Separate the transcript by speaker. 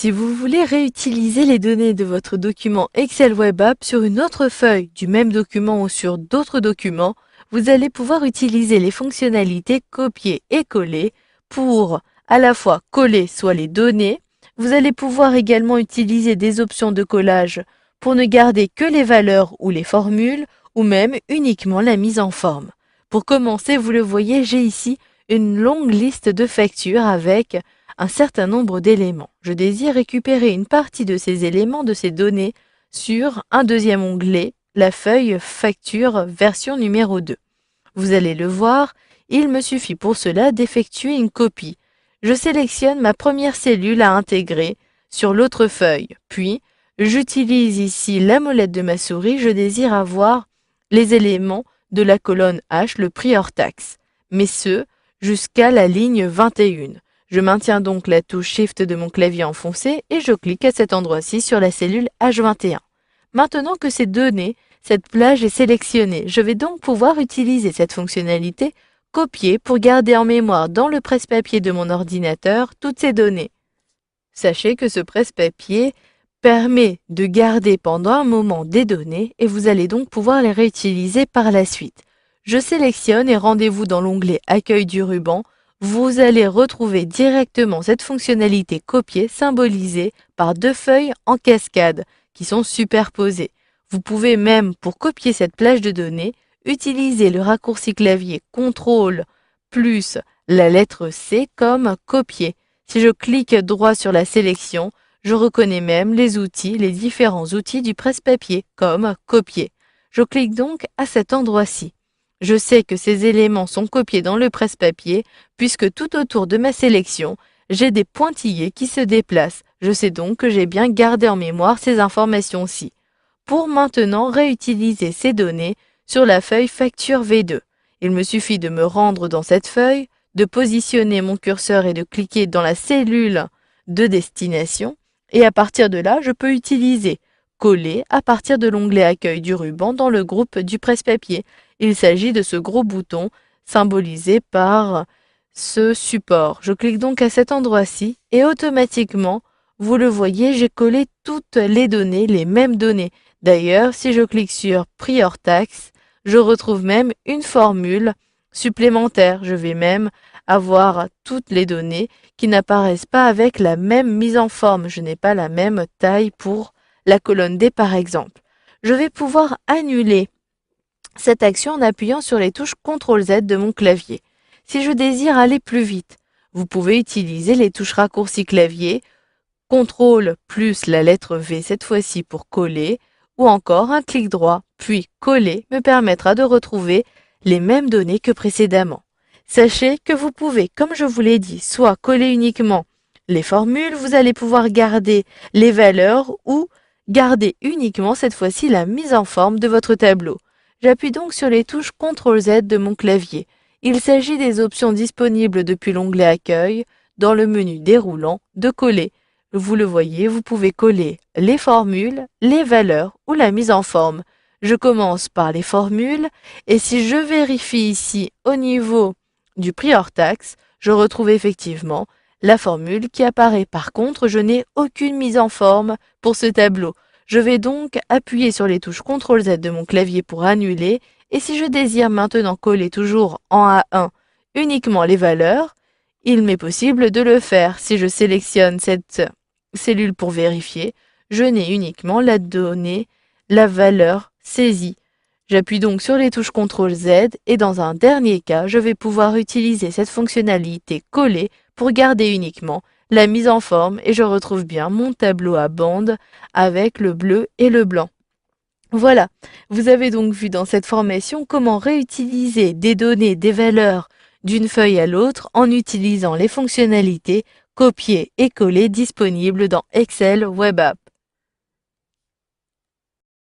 Speaker 1: Si vous voulez réutiliser les données de votre document Excel Web App sur une autre feuille du même document ou sur d'autres documents, vous allez pouvoir utiliser les fonctionnalités copier et coller pour à la fois coller soit les données, vous allez pouvoir également utiliser des options de collage pour ne garder que les valeurs ou les formules ou même uniquement la mise en forme. Pour commencer, vous le voyez, j'ai ici une longue liste de factures avec un certain nombre d'éléments. Je désire récupérer une partie de ces éléments, de ces données, sur un deuxième onglet, la feuille Facture version numéro 2. Vous allez le voir, il me suffit pour cela d'effectuer une copie. Je sélectionne ma première cellule à intégrer sur l'autre feuille, puis j'utilise ici la molette de ma souris, je désire avoir les éléments de la colonne H, le prix hors taxe, mais ce, jusqu'à la ligne 21. Je maintiens donc la touche Shift de mon clavier enfoncé et je clique à cet endroit-ci sur la cellule H21. Maintenant que ces données, cette plage est sélectionnée, je vais donc pouvoir utiliser cette fonctionnalité copier pour garder en mémoire dans le presse-papier de mon ordinateur toutes ces données. Sachez que ce presse-papier permet de garder pendant un moment des données et vous allez donc pouvoir les réutiliser par la suite. Je sélectionne et rendez-vous dans l'onglet Accueil du ruban. Vous allez retrouver directement cette fonctionnalité copier symbolisée par deux feuilles en cascade qui sont superposées. Vous pouvez même, pour copier cette plage de données, utiliser le raccourci clavier CTRL plus la lettre C comme copier. Si je clique droit sur la sélection, je reconnais même les outils, les différents outils du presse-papier comme copier. Je clique donc à cet endroit-ci. Je sais que ces éléments sont copiés dans le presse-papier puisque tout autour de ma sélection, j'ai des pointillés qui se déplacent. Je sais donc que j'ai bien gardé en mémoire ces informations-ci. Pour maintenant réutiliser ces données sur la feuille Facture V2, il me suffit de me rendre dans cette feuille, de positionner mon curseur et de cliquer dans la cellule de destination et à partir de là, je peux utiliser coller à partir de l'onglet Accueil du ruban dans le groupe du presse-papier. Il s'agit de ce gros bouton symbolisé par ce support. Je clique donc à cet endroit-ci et automatiquement, vous le voyez, j'ai collé toutes les données, les mêmes données. D'ailleurs, si je clique sur prix hors taxe, je retrouve même une formule supplémentaire. Je vais même avoir toutes les données qui n'apparaissent pas avec la même mise en forme. Je n'ai pas la même taille pour la colonne D par exemple. Je vais pouvoir annuler cette action en appuyant sur les touches CTRL Z de mon clavier. Si je désire aller plus vite, vous pouvez utiliser les touches raccourci clavier, CTRL plus la lettre V cette fois-ci pour coller, ou encore un clic droit, puis coller me permettra de retrouver les mêmes données que précédemment. Sachez que vous pouvez, comme je vous l'ai dit, soit coller uniquement les formules, vous allez pouvoir garder les valeurs ou garder uniquement cette fois-ci la mise en forme de votre tableau. J'appuie donc sur les touches CTRL Z de mon clavier. Il s'agit des options disponibles depuis l'onglet Accueil, dans le menu déroulant, de coller. Vous le voyez, vous pouvez coller les formules, les valeurs ou la mise en forme. Je commence par les formules et si je vérifie ici au niveau du prix hors taxe, je retrouve effectivement la formule qui apparaît. Par contre, je n'ai aucune mise en forme pour ce tableau. Je vais donc appuyer sur les touches CTRL Z de mon clavier pour annuler et si je désire maintenant coller toujours en A1 uniquement les valeurs, il m'est possible de le faire. Si je sélectionne cette cellule pour vérifier, je n'ai uniquement la donnée, la valeur saisie. J'appuie donc sur les touches CTRL Z et dans un dernier cas, je vais pouvoir utiliser cette fonctionnalité coller pour garder uniquement la mise en forme et je retrouve bien mon tableau à bandes avec le bleu et le blanc. Voilà, vous avez donc vu dans cette formation comment réutiliser des données, des valeurs d'une feuille à l'autre en utilisant les fonctionnalités copier et coller disponibles dans Excel Web App.